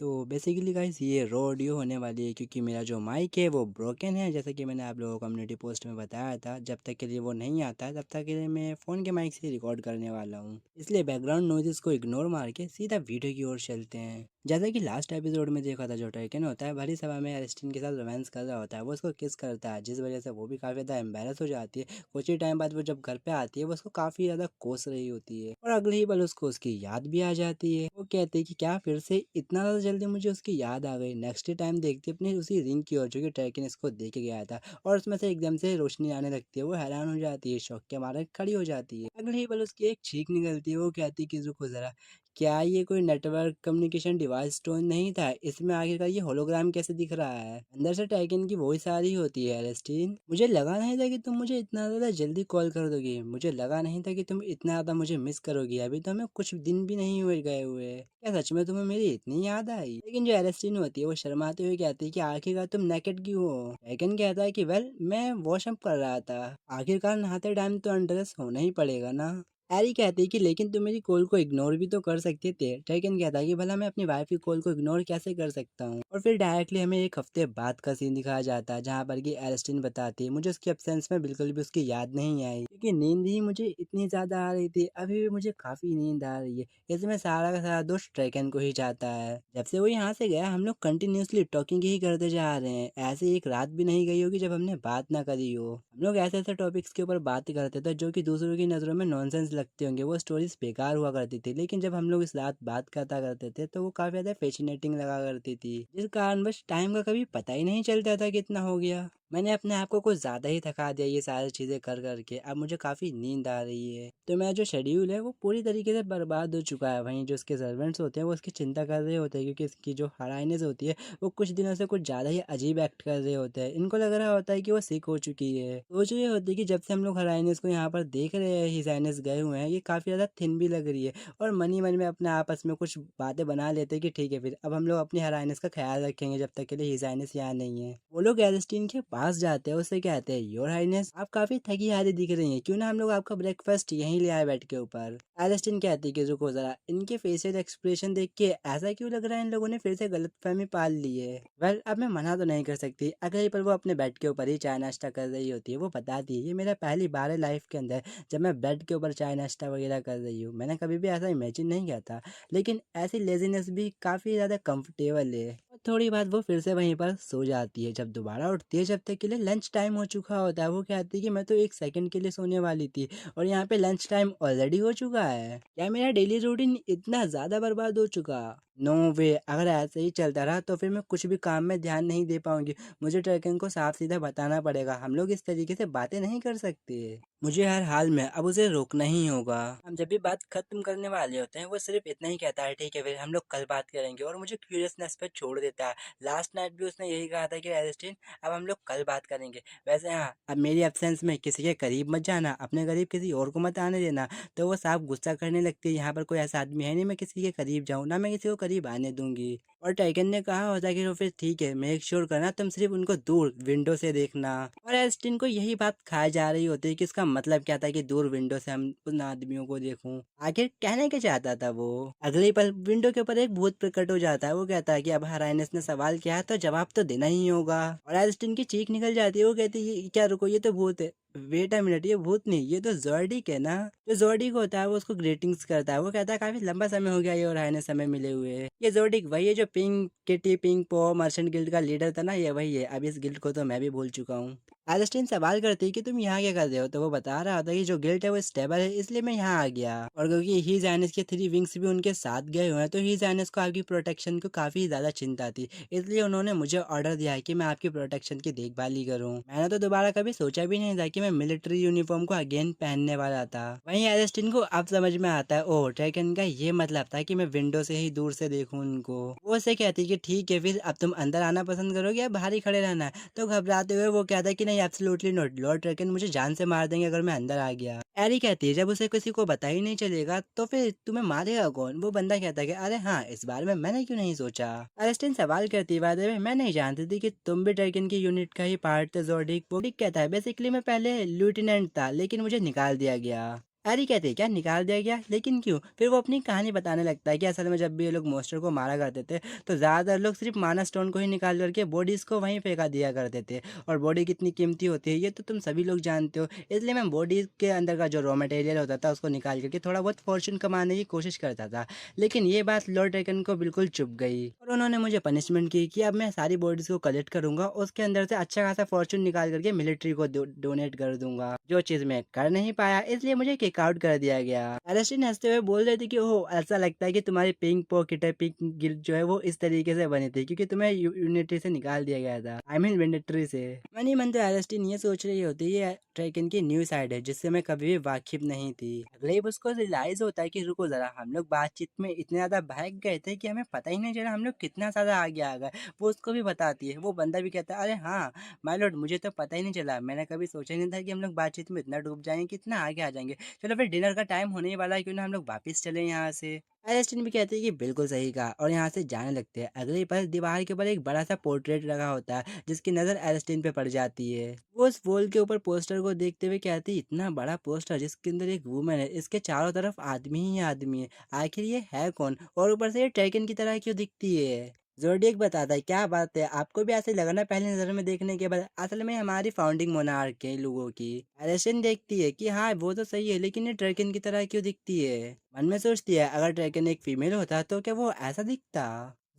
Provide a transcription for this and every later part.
तो basically guys ये raw audio होने वाली है क्योंकि मेरा जो माइक है वो ब्रोकन है। जैसा कि मैंने आप लोगों को कम्युनिटी पोस्ट में बताया था, जब तक के लिए वो नहीं आता तब तक के लिए मैं फ़ोन के माइक से रिकॉर्ड करने वाला हूँ। इसलिए बैकग्राउंड नॉइज़ेस को इग्नोर मार के सीधा वीडियो की ओर चलते हैं। जैसा कि लास्ट एपिसोड में देखा था, जो टर्कन होता है भरी सभा में एलिस्टीन के साथ रोमांस कर रहा होता है, वो उसको किस करता है, जिस वजह से वो भी काफ़ी ज़्यादा एम्बेरस हो जाती है। कुछ ही टाइम बाद वो जब घर पे आती है वो उसको काफ़ी ज़्यादा कोस रही होती है और अगले ही पल उसको उसकी याद भी आ जाती है। वो कहते हैं कि क्या फिर से इतना ज़्यादा जल्दी मुझे उसकी याद आ गई। नेक्स्ट टाइम देखती है अपनी उसी रिंग की ओर जो कि टर्कन इसको दे के गया था और उसमें से एकदम से रोशनी आने लगती है। वो हैरान हो जाती है, शौक के मारे खड़ी हो जाती है। अगले ही पल उसकी एक छींक निकलती है। वो कहती है कि रुको ज़रा, क्या ये कोई नेटवर्क कम्युनिकेशन डिवाइस तो नहीं था? इसमें आखिरकार ये होलोग्राम कैसे दिख रहा है? अंदर से टैकिन की वॉइस आ रही होती है, एलेस्टीन मुझे लगा नहीं था कि तुम मुझे इतना ज़्यादा जल्दी कॉल कर दोगी। मुझे लगा नहीं था कि तुम इतना ज़्यादा मुझे मिस करोगी। अभी तो हमें कुछ दिन भी नहीं हुए गए हुए। क्या सच में तुम्हें मेरी इतनी याद आई? लेकिन जो एलेस्टीन होती है वो शर्माते हुए कहती है कि आखिरकार तुम नेकेड क्यों हो? टैकिन कहता है कि वेल, मैं वॉशअप कर रहा था। आखिरकार नहाते टाइम तो अनड्रेस होना ही पड़ेगा ना। हैरी कहती है कि लेकिन तुम मेरी कॉल को इग्नोर भी तो कर सकते थे। टर्कन कहता है कि भला मैं अपनी वाइफ की कॉल को इग्नोर कैसे कर सकता हूँ। और फिर डायरेक्टली हमें एक हफ्ते बाद का सीन दिखाया जाता है, जहाँ पर कि एलिस्टीन बताती है मुझे उसकी एब्सेंस में बिल्कुल भी उसकी याद नहीं आई, क्योंकि नींद ही मुझे इतनी ज़्यादा आ रही थी। अभी भी मुझे काफ़ी नींद आ रही है। इसमें सारा का सारा दोस्त टर्कन को ही चाहता है। जब से वो यहाँ से गया हम लोग कंटिन्यूसली टॉकिंग ही करते जा रहे हैं। ऐसे एक रात भी नहीं गई होगी जब हमने बात ना करी हो। हम लोग ऐसे ऐसे टॉपिक्स के ऊपर बात करते थे जो कि दूसरों की नज़रों में नॉनसेंस लगते होंगे। वो स्टोरीज बेकार हुआ करती थी, लेकिन जब हम लोग इस रात बात करता करते थे तो वो काफ़ी ज़्यादा फैसिनेटिंग लगा करती थी, जिस कारण बस टाइम का कभी पता ही नहीं चलता था कितना हो गया। मैंने अपने आप को कुछ ज़्यादा ही थका दिया ये सारी चीज़ें कर करके। अब मुझे काफ़ी नींद आ रही है, तो मेरा जो शेड्यूल है वो पूरी तरीके से बर्बाद हो चुका है। वहीं जो उसके सर्वेंट्स होते हैं वो उसकी चिंता कर रहे होते हैं, क्योंकि इसकी जो हराइनेस होती है वो कुछ दिनों से कुछ ज़्यादा ही अजीब एक्ट कर रहे होते हैं। इनको लग रहा होता है कि वो सिक हो चुकी है। सोच रही होती है कि जब से हम लोग हराइनेस को यहाँ पर देख रहे हैं, हिजाइनेस गए हुए हैं, ये काफ़ी ज़्यादा थिन भी लग रही है। और मन ही मन में अपने आपस में कुछ बातें बना लेते हैं कि ठीक है, फिर अब हम लोग अपनी हराइनेस का ख्याल रखेंगे जब तक के लिए हिजाइनेस यहाँ नहीं है। वो लोग एलिस्टीन के पास जाते हैं, उससे कहते हैं योर हाइनेस, आप काफ़ी थकी हारी दिख रही हैं, क्यों ना हम लोग आपका ब्रेकफास्ट यहीं ले आए बेड के ऊपर। एलिस्टीन कहती है कि रुको ज़रा, इनके फेशियल एक्सप्रेशन देख के ऐसा क्यों लग रहा है इन लोगों ने फिर से गलतफहमी पाल ली है। वेल, अब मैं मना तो नहीं कर सकती। अगले पर वो अपने बेड के ऊपर ही चाय नाश्ता कर रही होती है। वो बताती है ये मेरा पहली बार है लाइफ के अंदर जब मैं बेड के ऊपर चाय नाश्ता वगैरह कर रही हूँ। मैंने कभी भी ऐसा इमेजिन नहीं किया था, लेकिन ऐसी लेजीनेस भी काफ़ी ज़्यादा कंफर्टेबल है। और थोड़ी बाद वो फिर से वहीं पर सो जाती है। जब दोबारा उठती है जब तक के लिए लंच टाइम हो चुका होता है, वो कहती है कि मैं तो एक सेकंड के लिए सोने वाली थी और यहाँ पे लंच टाइम ऑलरेडी हो चुका है। क्या मेरा डेली रूटीन इतना ज़्यादा बर्बाद हो चुका? नो वे, अगर ऐसे ही चलता रहा तो फिर मैं कुछ भी काम में ध्यान नहीं दे पाऊंगी। मुझे ट्रैकिंग को साफ सीधा बताना पड़ेगा, हम लोग इस तरीके से बातें नहीं कर सकते। मुझे हर हाल में अब उसे रोकना ही होगा। हम जब भी बात खत्म करने वाले होते हैं वो सिर्फ इतना ही कहता है ठीक है फिर हम लोग कल बात करेंगे, और मुझे क्यूरियसनेस पे छोड़ देता है। लास्ट नाइट भी उसने यही कहा था कि एलिस्टीन, अब हम लोग कल बात करेंगे। वैसे हाँ, अब मेरी एब्सेंस में किसी के करीब मत जाना, अपने करीब किसी और को मत आने देना। तो वो साफ गुस्सा करने लगती है, यहाँ पर कोई ऐसा आदमी है नहीं मैं किसी के करीब जाऊँ, ना मैं किसी को करीब आने दूंगी। और टाइगन ने कहा होता कि तो फिर ठीक है, मेक श्योर करना तुम सिर्फ उनको दूर विंडो से देखना। और एस्टिन को यही बात खाई जा रही होती है कि इसका मतलब क्या था कि दूर विंडो से हम उन आदमियों को देखूं। आखिर कहने क्या चाहता था वो? अगले पल विंडो के ऊपर एक भूत प्रकट हो जाता है। वो कहता है कि अब हराइनस ने सवाल किया है तो जवाब तो देना ही होगा। और एस्टिन की चीख निकल जाती है। वो कहती है क्या, रुको, ये तो भूत है। वेट अ मिनट, ये भूत नहीं, ये तो ज़ॉर्डिक है ना। जो ज़ॉर्डिक होता है वो उसको ग्रीटिंग्स करता है। वो कहता है काफी लंबा समय हो गया ये और आने समय मिले हुए। ये ज़ॉर्डिक वही है जो पिंक किटी पिंक पो मर्चेंट गिल्ड का लीडर था ना, ये वही है। अब इस गिल्ड को तो मैं भी भूल चुका हूँ। एलिस्टीन सवाल करती है कि तुम यहाँ क्या कर रहे हो, तो वो बता रहा था कि जो गिल्ड है वो स्टेबल है, इसलिए मैं यहाँ आ गया। और क्योंकि ही जाइनस के 3 विंग्स भी उनके साथ गए हुए हैं तो ही जाइनस को आपकी प्रोटेक्शन को काफी ज्यादा चिंता थी, इसलिए उन्होंने मुझे ऑर्डर दिया है कि मैं आपकी प्रोटेक्शन की देखभाल ही करूँ। मैंने तो दोबारा कभी सोचा भी नहीं था कि मैं मिलिट्री यूनिफॉर्म को अगेन पहनने वाला था। वहीं एलिस्टीन को अब समझ में आता है, ओह ट्रैकन का ये मतलब था कि मैं विंडो से ही दूर से देखूं उनको। वो उसे कहती कि ठीक है फिर अब तुम अंदर आना पसंद करोगे या बाहर ही खड़े रहना है। तो घबराते हुए वो कहता है कि नहीं, एब्सोल्युटली नॉट, लॉर्ड ट्रैकन मुझे जान से मार देंगे अगर मैं अंदर आ गया। एरी कहती है जब उसे किसी को पता ही नहीं चलेगा तो फिर तुम्हें मारेगा कौन? वो बंदा कहता है कि अरे हाँ, इस बारे में मैंने क्यों नहीं सोचा। एलिस्टीन सवाल करती है, बाय द वे मैं नहीं जानती थी कि तुम भी ट्रैकन की यूनिट का ही पार्ट थे ज़ॉर्डिक। वो कहता है बेसिकली मैं पहले लेफ्टिनेंट था लेकिन मुझे निकाल दिया गया। हैरी कहते हैं क्या निकाल दिया गया, लेकिन क्यों? फिर वो अपनी कहानी बताने लगता है कि असल में जब भी ये लोग मॉन्स्टर को मारा करते थे तो ज़्यादातर लोग सिर्फ माना स्टोन को ही निकाल करके बॉडीज़ को वहीं फेंका दिया करते थे, और बॉडी कितनी कीमती होती है ये तो तुम सभी लोग जानते हो। इसलिए मैं बॉडी के अंदर का जो रॉ मटेरियल होता था उसको निकाल करके थोड़ा बहुत फॉर्चून कमाने की कोशिश करता था। लेकिन ये बात लॉर्ड ड्रैकन को बिल्कुल चुभ गई और उन्होंने मुझे पनिशमेंट की कि अब मैं सारी बॉडीज़ को कलेक्ट करूंगा, उसके अंदर से अच्छा खासा फॉर्चून निकाल करके मिलिट्री को डोनेट कर दूंगा, जो चीज़ मैं कर नहीं पाया, इसलिए मुझे किक आउट कर दिया गया। एलिस्टिन हंसते हुए बोल रही थी कि ओह ऐसा लगता है कि तुम्हारी पिंक पॉकेट है, पिंक गिल्ट जो है वो इस तरीके से बनी थी क्योंकि तुम्हें यूनिटी से निकाल दिया गया था, आई मीन विंडेटरी से। मन ही मन तो एलिस्टिन ये सोच रही होती है ट्रैकन की न्यू साइड है जिससे मैं कभी भी वाकिफ नहीं थी। अगले ही उसको रियलाइज होता है कि रुको जरा, हम लोग बातचीत में इतने ज्यादा बहक गए थे कि हमें पता ही नहीं चला हम लोग कितना ज्यादा आगे आ गए। वो उसको भी बताती है, वो बंदा भी कहता है अरे हाँ माय लॉर्ड, मुझे तो पता ही नहीं चला, मैंने कभी सोचा ही नहीं था कि हम लोग बातचीत में इतना डूब जाएंगे, कितना आगे आ जाएंगे। चलो फिर डिनर का टाइम होने ही वाला है, क्यों ना हम लोग वापस चले यहाँ से। एलेस्टिन भी कहते हैं कि बिल्कुल सही कहा, और यहाँ से जाने लगते हैं। अगले ही पल दीवार के ऊपर एक बड़ा सा पोर्ट्रेट लगा होता है जिसकी नज़र एलेस्टिन पे पड़ जाती है। वो उस वॉल के ऊपर पोस्टर को देखते हुए कहती है इतना बड़ा पोस्टर जिसके अंदर एक वुमन है, इसके चारों तरफ आदमी ही आदमी है, आखिर ये है कौन, और ऊपर से ये ट्रैकन की तरह क्यों दिखती है। जोडियक बताता है क्या बात है, आपको भी ऐसे लगा ना पहली नजर में देखने के बाद, असल में हमारी फाउंडिंग मोनार्क है लोगों की। एलिसन देखती है कि हाँ वो तो सही है, लेकिन ये ट्रैकन की तरह क्यों दिखती है। मन में सोचती है अगर ट्रैकन एक फीमेल होता तो क्या वो ऐसा दिखता।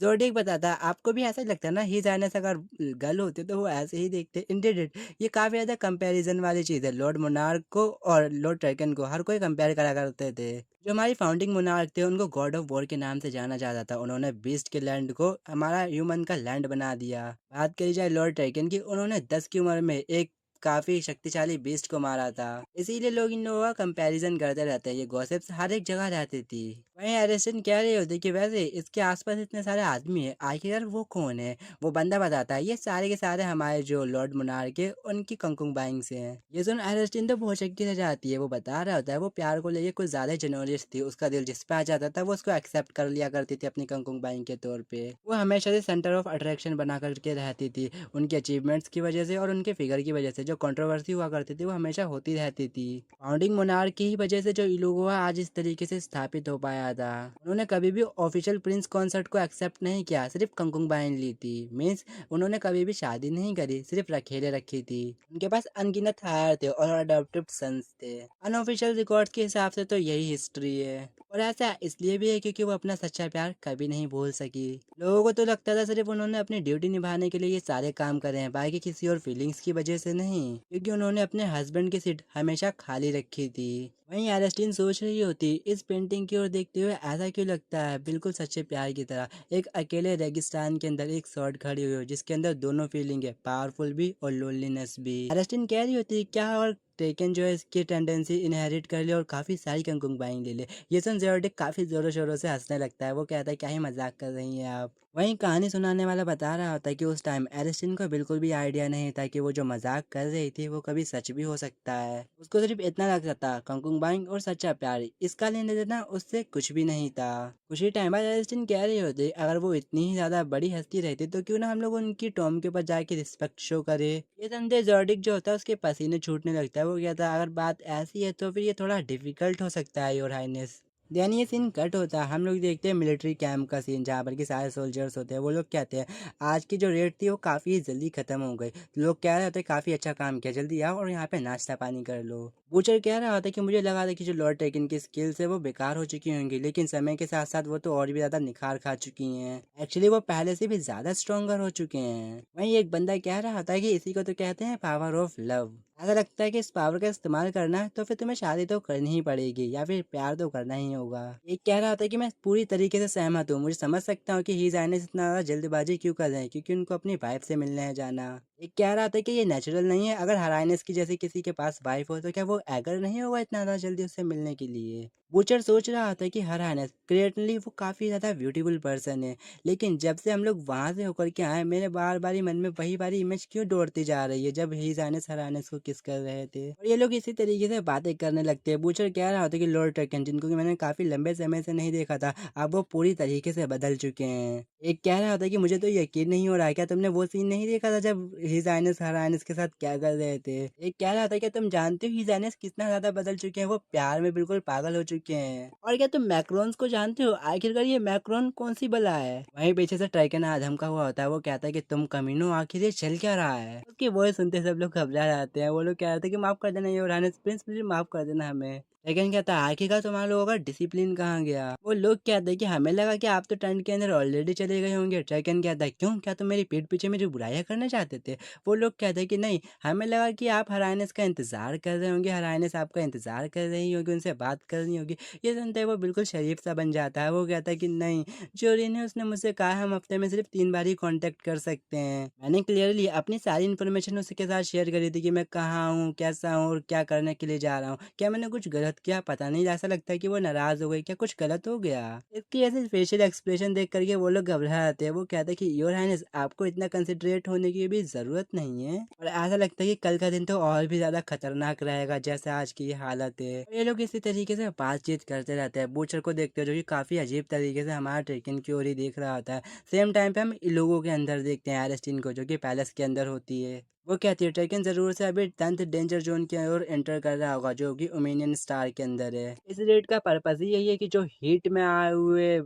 जोडियक बताता है आपको भी ऐसा ही लगता है ना, ही जायनेस अगर गर्ल होते तो वो ऐसे ही देखते। इंटेडेड, ये काफी ज्यादा कंपैरिजन वाली चीज है, लॉर्ड मोनार्क को और लॉर्ड ट्रैकन को हर कोई कंपेयर करा करते थे। जो हमारी फाउंडिंग मोनार्क थे उनको गॉड ऑफ वॉर के नाम से जाना जाता था, उन्होंने बीस्ट के लैंड को हमारा ह्यूमन का लैंड बना दिया। बात करी जाए लॉर्ड ट्रैकन की, उन्होंने 10 की उम्र में एक काफी शक्तिशाली बीस्ट को मारा था, इसीलिए लोग इन लोगों का कंपैरिजन करते रहते हैं, ये गॉसिप्स हर एक जगह रहती थी। वहीं एरिस्टन कह रही होती कि वैसे इसके आसपास इतने सारे आदमी हैं, आखिर वो कौन है। वो बंदा बताता है ये सारे के सारे हमारे जो लॉर्ड मोनार्क है उनकी कंकुबाइन से हैं। ये सुन एरिस्टन तो बहुत शक्ति से जाती है, वो बता रहा होता है वो प्यार को लेके कुछ ज्यादा जनरलिस्ट थी, उसका दिल जिस पे आ जाता था वो उसको एक्सेप्ट कर लिया करती थी अपनी कंकुबाइन के तौर पे। वो हमेशा से सेंटर ऑफ अट्रैक्शन बना करके रहती थी, उनके अचीवमेंट्स की वजह से और उनके फिगर की वजह से जो कंट्रोवर्सी हुआ करती थी वो हमेशा होती रहती थी। फाउंडिंग मोनार्क की ही वजह से जो इलुगुआ आज इस तरीके से स्थापित हो पाया था। उन्होंने कभी भी ऑफिशियल प्रिंस कॉन्सर्ट को एक्सेप्ट नहीं किया, सिर्फ कंकुबाइन ली थी। मीन्स उन्होंने कभी भी शादी नहीं करी, सिर्फ रखेले रखी थी। उनके पास अनगिनत हायर थे और अडॉप्टेड सन्स थे। अनऑफिशियल रिकॉर्ड्स के हिसाब से तो यही हिस्ट्री है, और ऐसा इसलिए भी है क्योंकि वो अपना सच्चा प्यार कभी नहीं भूल सकी। लोगों को तो लगता था सिर्फ उन्होंने अपनी ड्यूटी निभाने के लिए ये सारे काम करे हैं, बाकी किसी और फीलिंग्स की वजह से नहीं, क्योंकि उन्होंने अपने हस्बैंड की सीट हमेशा खाली रखी थी। वहीं एलेस्टीन सोच रही होती इस पेंटिंग की ओर देखते हुए ऐसा क्यों लगता है बिल्कुल सच्चे प्यार की तरह, एक अकेले रेगिस्तान के अंदर एक शॉर्ट खड़ी हुई हो जिसके अंदर दोनों फीलिंग है, पावरफुल भी और लोनलीनेस भी। एलेस्टीन कह रही होती क्या और टेकन जो है इसकी टेंडेंसी इनहेरिट कर ले और काफ़ी सारी कंकुबाइन ले ले। ये सुन जेरोडिक काफ़ी ज़ोरों शोरों से हंसने लगता है, वो कहता है क्या ही मजाक कर रही हैं आप। वहीं कहानी सुनाने वाला बता रहा होता है कि उस टाइम एलिस्टिन को बिल्कुल भी आइडिया नहीं था कि वो जो मजाक कर रही थी वो कभी सच भी हो सकता है। उसको सिर्फ इतना लगता था कंकुबाइन और सच्चा प्यार, इसका लेने देना उससे कुछ भी नहीं था। कुछ ही टाइम बाद एलिस्टिन कह रही होती अगर वो इतनी ही ज्यादा बड़ी हस्ती रहती तो क्यों ना हम लोग उनकी टॉम के ऊपर जाके रिस्पेक्ट शो करे। ये संदेह जॉर्डिक जो होता है उसके पसीने छूटने लगता है, वो कहता है अगर बात ऐसी है तो फिर ये थोड़ा डिफिकल्ट हो सकता है योर हाइनेस। देन ये सीन कट होता है, हम लोग देखते हैं मिलिट्री कैंप का सीन जहाँ पर कि सारे सोल्जर्स होते हैं। वो लोग कहते हैं आज की जो रेड थी वो काफ़ी जल्दी ख़त्म हो गई, लोग कह रहे होते हैं काफ़ी अच्छा काम किया, जल्दी आओ और यहाँ पे नाश्ता पानी कर लो। बूचर कह रहा होता है कि मुझे लगा था कि जो लॉर्ड टेकन की स्किल्स है वो बेकार हो चुकी होंगी, लेकिन समय के साथ साथ वो तो और भी ज़्यादा निखार खा चुकी हैं, एक्चुअली वो पहले से भी ज़्यादा स्ट्रॉन्गर हो चुके हैं। वहीं एक बंदा कह रहा होता है कि इसी को तो कहते हैं पावर ऑफ लव। ऐसा लगता है कि इस पावर का इस्तेमाल करना है तो फिर तुम्हें शादी तो करनी ही पड़ेगी या फिर प्यार तो करना ही होगा। एक कह रहा था कि मैं पूरी तरीके से सहमत हूँ, मुझे समझ सकता हूँ कि ही जाने से इतना ज़्यादा जल्दबाजी क्यों कर रहे हैं, क्योंकि उनको अपनी वाइफ से मिलने है जाना। एक कह रहा था कि ये नेचुरल नहीं है, अगर हराइनेस की जैसे किसी के पास वाइफ हो तो क्या वो एगर नहीं होगा इतना ज़्यादा जल्दी उससे मिलने के लिए। बूचर सोच रहा था कि हराइनेस क्रिएटली वो काफ़ी ज़्यादा ब्यूटीफुल पर्सन है, लेकिन जब से हम लोग वहाँ से होकर के आए मेरे बार बार ही मन में वही वाली इमेज क्यों दौड़ती जा रही है जब ही जानेस हरानेस को किस कर रहे थे, और ये लोग इसी तरीके से बातें करने लगते हैं। बूचर कह रहा होता है कि लॉर्ड ट्रैकन जिनको कि मैंने काफ़ी लंबे समय से नहीं देखा था अब वो पूरी तरीके से बदल चुके हैं। एक कह रहा होता है कि मुझे तो यकीन नहीं हो रहा है, क्या तुमने वो सीन नहीं देखा था जब हिज हाइनेस हर हाइनेस के साथ क्या कर रहे थे। एक कह रहा था कि तुम जानते हो हिज हाइनेस कितना ज्यादा बदल चुके हैं, वो प्यार में बिल्कुल पागल हो चुके हैं। और क्या तुम मैक्रोन्स को जानते हो, आखिरकार ये मैक्रोन कौन सी बला है। वहीं पीछे से ट्राइकन धमका हुआ होता है, वो कहता है कि तुम कमीनो आखिर ये चल क्या रहा है। उसकी वॉइस सुनते सब लोग घबरा जाते हैं। वो लोग कह रहे थे कि माफ कर देना योर हाइनेस, प्रिंस प्लीज माफ कर देना हमें। लेकिन कहता है आखिरकार तुम्हारा लोगों का डिसिप्लिन कहाँ गया। वो लोग कहते हैं कि हमें लगा कि आप तो टेंट के अंदर ऑलरेडी चले गए होंगे। ट्रैकन कहता है क्यों, क्या तुम मेरी पीठ पीछे मेरी बुराइयां करना चाहते थे। वो लोग कहते हैं कि नहीं, हमें लगा कि आप हराइनेस का इंतजार कर रहे होंगे, हराइनेस आपका इंतजार कर रही होगी, उनसे बात करनी होगी। ये सुनते ही वो बिल्कुल शरीफ सा बन जाता है। वो कहता है कि नहीं, जोरी ने उसने मुझसे कहा हम हफ्ते में सिर्फ 3 बार ही कांटेक्ट कर सकते हैं। मैंने क्लियरली अपनी सारी इन्फॉर्मेशन उसके साथ शेयर करी थी कि मैं कहाँ हूँ, कैसा हूँ और क्या करने के लिए जा रहा हूँ। क्या मैंने कुछ गलत किया, पता नहीं, ऐसा लगता है कि वो नाराज हो गई, क्या कुछ गलत हो गया। इसकी ऐसे फेशियल एक्सप्रेशन देख करके वो लोग घबरा जाते हैं। वो कहते हैं कि योर हाइनेस आपको इतना कंसिडरेट होने की भी जरूरत नहीं है। और ऐसा लगता है कि कल का दिन तो और भी ज्यादा खतरनाक रहेगा जैसे आज की ये हालत है। और ये लोग इसी तरीके से बातचीत करते रहते हैं। बूचर को देखते हो जो कि काफी अजीब तरीके से हमारा ट्रेकिंग की ओर ही देख रहा होता है। सेम टाइम पे हम इन लोगों के अंदर देखते हैं एरेस्टिन को, जो कि पैलेस के अंदर होती है। वो कहती है ट्रेकिंग जरूर से अभी 10th डेंजर जोन की ओर एंटर कर रहा होगा, जो कि ओमिनियन स्टार के अंदर है। इस रेड का पर्पस ही यही है कि जो हीट में आए हुए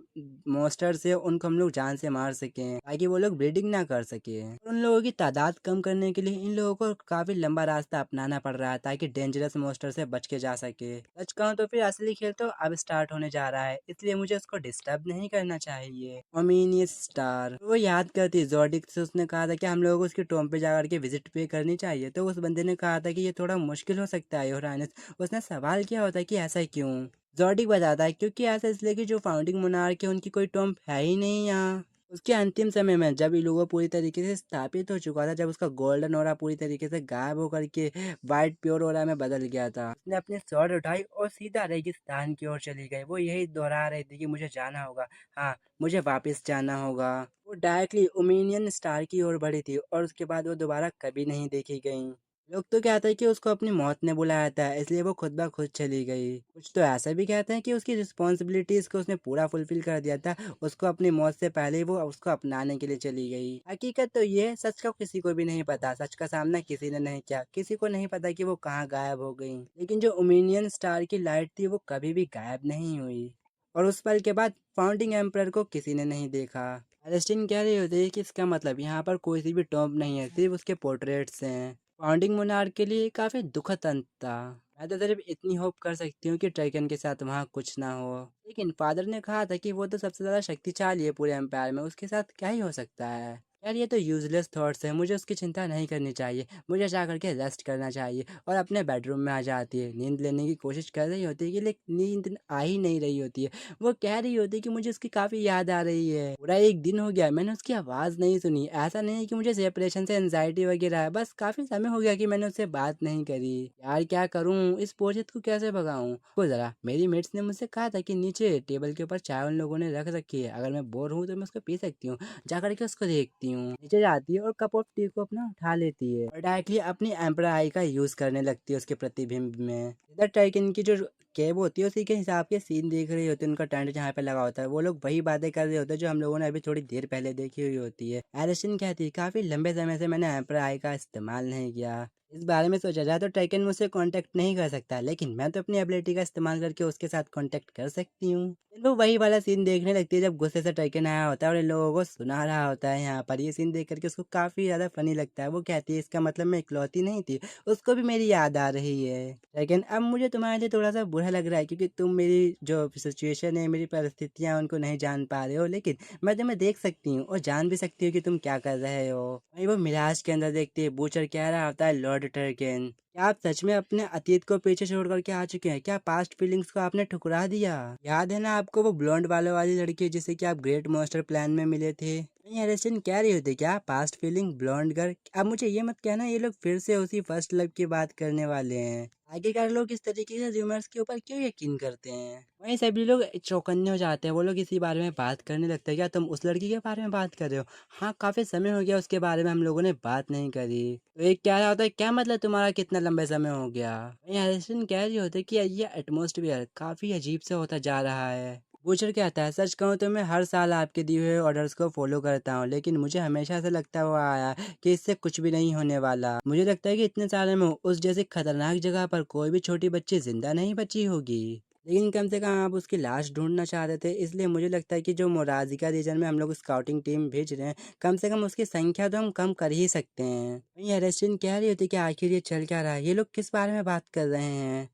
मॉन्स्टर्स है उनको हम लोग जान से मार सकें, ताकि वो लोग ब्रीडिंग ना कर सके। उन लोगों की तादाद कम करने के लिए इन लोगों को काफी लंबा रास्ता अपनाना पड़ रहा है, ताकि डेंजरस मॉन्स्टर से बच के जा सके। सच कहूं तो फिर असली खेल तो अब स्टार्ट होने जा रहा है, इसलिए मुझे उसको डिस्टर्ब नहीं करना चाहिए। ओमिनियस स्टार वो याद करती जोडिक से, उसने कहा था कि हम लोगों को उसके टॉम पे जाकर के विजिट पे करनी चाहिए। तो उस बंदे ने कहा था कि ये थोड़ा मुश्किल हो सकता है योर हाइनेस। उसने सवाल किया होता है कि ऐसा क्यों। जोडिक बताता है क्योंकि ऐसा इसलिए कि जो फाउंडिंग मोनार्क है उनकी कोई टॉम है ही नहीं यहाँ। उसके अंतिम समय में जब इलुगो पूरी तरीके से स्थापित हो चुका था, जब उसका गोल्डन ओरा पूरी तरीके से गायब होकर के वाइट प्योर ओरा में बदल गया था, उसने अपनी स्वॉर्ड उठाई और सीधा रेगिस्तान की ओर चली गई। वो यही दोहरा रही थी कि मुझे जाना होगा, हाँ मुझे वापस जाना होगा। वो डायरेक्टली ओमिनियन स्टार की ओर बढ़ी थी और उसके बाद वो दोबारा कभी नहीं देखी गई। लोग तो कहते हैं कि उसको अपनी मौत ने बुलाया था, इसलिए वो खुद ब खुद चली गई। कुछ तो ऐसा भी कहते हैं कि उसकी रिस्पॉन्सिबिलिटीज को उसने पूरा फुलफिल कर दिया था, उसको अपनी मौत से पहले ही वो उसको अपनाने के लिए चली गई। हकीकत तो ये है, सच का किसी को भी नहीं पता, सच का सामना किसी ने नहीं किया, किसी को नहीं पता कि वो कहाँ गायब हो गई। लेकिन जो ओमिनियन स्टार की लाइट थी वो कभी भी गायब नहीं हुई, और उस पल के बाद फाउंडिंग एम्परर को किसी ने नहीं देखा। एलेस्टीन कह रही होती है कि इसका मतलब यहाँ पर कोई सी भी टॉम्ब नहीं है, सिर्फ उसके पोर्ट्रेट्स हैं। फाउंडिंग मोनार्क के लिए काफी दुखद अंत था। मैं तो सिर्फ इतनी होप कर सकती हूँ कि ट्रैकन के साथ वहाँ कुछ ना हो। लेकिन फादर ने कहा था कि वो तो सबसे ज्यादा शक्तिशाली है पूरे एम्पायर में, उसके साथ क्या ही हो सकता है। यार ये तो यूजलेस थॉट्स है, मुझे उसकी चिंता नहीं करनी चाहिए। मुझे जा करके रेस्ट करना चाहिए। और अपने बेडरूम में आ जाती है, नींद लेने की कोशिश कर रही होती है कि लेकिन नींद आ ही नहीं रही होती है। वो कह रही होती है कि मुझे उसकी काफी याद आ रही है, पूरा 1 दिन हो गया मैंने उसकी आवाज नहीं सुनी। ऐसा नहीं है कि मुझे सेपरेशन से एंजाइटी वगैरह है, बस काफी समय हो गया कि मैंने उससे बात नहीं करी। यार क्या करूं, इस बोरियत को कैसे भगाऊं। वो जरा, मेरी मेट्स ने मुझसे कहा था कि नीचे टेबल के ऊपर चाय उन लोगों ने रख रखी है, अगर मैं बोर हूँ तो मैं उसको पी सकती हूँ। जाकर के उसको देखती हूँ। नीचे जाती है और कप ऑफ टी को अपना उठा लेती है और डायरेक्टली अपनी एम्पर आई का यूज करने लगती है उसके प्रतिबिंब में। इधर टाइकन की जो कैब होती है उसी के हिसाब के सीन देख रही होती है, उनका टेंट जहाँ पे लगा होता है। वो लोग वही बातें कर रहे होते हैं जो हम लोगों ने अभी थोड़ी देर पहले देखी हुई होती है। एलिसन कहती है काफी लंबे समय से मैंने एम्पर आई का इस्तेमाल नहीं किया। इस बारे में सोचा जाए तो ट्रैकन मुझसे कांटेक्ट नहीं कर सकता, लेकिन मैं तो अपनी एबिलिटी का इस्तेमाल करके उसके साथ कांटेक्ट कर सकती हूँ। वो वही वाला सीन देखने लगती है जब गुस्से से ट्रैकन आया होता है और इन लोगों को सुना रहा होता है। यहाँ पर ये सीन देख करके उसको काफी ज्यादा फनी लगता है। वो कहती है इसका मतलब मैं इकलौती नहीं थी, उसको भी मेरी याद आ रही है। लेकिन अब मुझे तुम्हारे लिए थोड़ा सा बुरा लग रहा है, क्योंकि तुम मेरी जो सिचुएशन है, मेरी परिस्थितियाँ उनको नहीं जान पा रहे हो, लेकिन मैं तुम्हें देख सकती हूँ और जान भी सकती हूँ कि तुम क्या कर रहे हो। वही वो मिराज के अंदर देखती है, बूचर कह रहा होता है लॉर्ड टर्केन क्या आप सच में अपने अतीत को पीछे छोड़ करके आ चुके हैं, क्या पास्ट फीलिंग्स को आपने ठुकरा दिया। याद है ना आपको वो ब्लॉन्ड वाले वाली लड़की जिसे कि आप ग्रेट मॉन्स्टर प्लान में मिले थे। नहीं एलिसन कह रही होती क्या पास्ट फीलिंग ब्लॉन्ड गर्ल। अब मुझे ये मत कहना ये लोग फिर से उसी फर्स्ट लव की बात करने वाले हैं। आखिरकार लोग इस तरीके से रूमर्स के ऊपर क्यों यकीन करते हैं। वहीं सभी लोग चौकन्ने हो जाते हैं। वो लोग इसी बारे में बात करने लगते हैं, क्या तुम उस लड़की के बारे में बात कर रहे हो। हाँ काफी समय हो गया उसके बारे में हम लोगों ने बात नहीं करी। तो एक कह रहा होता है क्या मतलब तुम्हारा कितना लंबे समय हो गया। वहीं एलिसन कह रही होती है कि ये एटमोस्फियर काफी अजीब से होता जा रहा है। बूचर कहता है, सच कहूँ तो मैं हर साल आपके दिए हुए ऑर्डर्स को फॉलो करता हूँ, लेकिन मुझे हमेशा ऐसा लगता हुआ आया कि इससे कुछ भी नहीं होने वाला। मुझे लगता है कि इतने सालों में उस जैसी खतरनाक जगह पर कोई भी छोटी बच्ची जिंदा नहीं बची होगी। लेकिन कम से कम आप उसकी लाश ढूंढना चाह रहे थे, इसलिए मुझे लगता है कि जो मोराजिका रीजन में हम लोग स्काउटिंग टीम भेज रहे हैं, कम से कम उसकी संख्या तो हम कम कर ही सकते हैं। वहीं अरेस्टिन कह रही होती कि आखिर ये चल क्या रहा है, ये लोग किस बारे में बात कर रहे हैं।